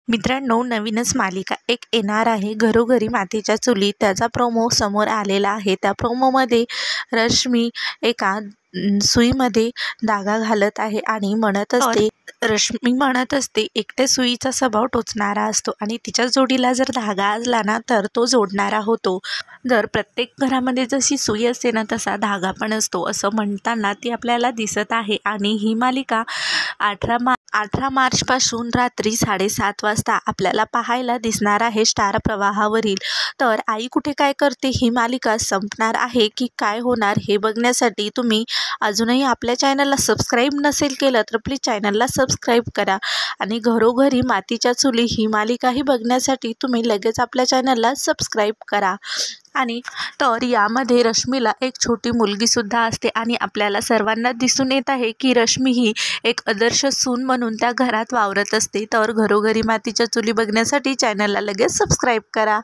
मित्रांनो, नवीनच मालिका एक येणार आहे, घरोघरी मातीच्या चुली. त्याचा प्रोमो समोर आलेला आहे. त्या प्रोमोमध्ये रश्मी एका सुईमध्ये धागा घालत आहे आणि रश्मी म्हणत असते, एकट्या सुईचा स्वभाव टोचणारा असतो आणि तिच्या जोडीला जर धागा असला ना तर तो जोडणारा होतो. जर प्रत्येक घरामध्ये जशी सुई असते ना तसा धागा पण असतो, असं म्हणताना ती आपल्याला दिसत आहे. आणि ही मालिका 18 मार्चपासून रात्री 7:30 वाजता आपल्याला पाहायला दिसणार आहे स्टार प्रवाहावरील. तर आई कुठे काय करते ही मालिका संपणार आहे की काय होणार हे बघण्यासाठी तुम्ही अजूनही आपल्या चॅनलला सबस्क्राईब नसेल केलं तर प्लीज चॅनलला सबस्क्राईब करा. आणि घरोघरी मातीच्या चुली ही मालिकाही बघण्यासाठी तुम्ही लगेच आपल्या चॅनलला सबस्क्राईब करा. आणि तर यामध्ये रश्मीला एक छोटी मुलगीसुद्धा असते आणि आपल्याला सर्वांना दिसून येत आहे की रश्मी ही एक आदर्श सून म्हणून त्या घरात वावरत असते. तर घरोघरी मातीच्या चुली बघण्यासाठी चॅनलला लगेच सबस्क्राईब करा.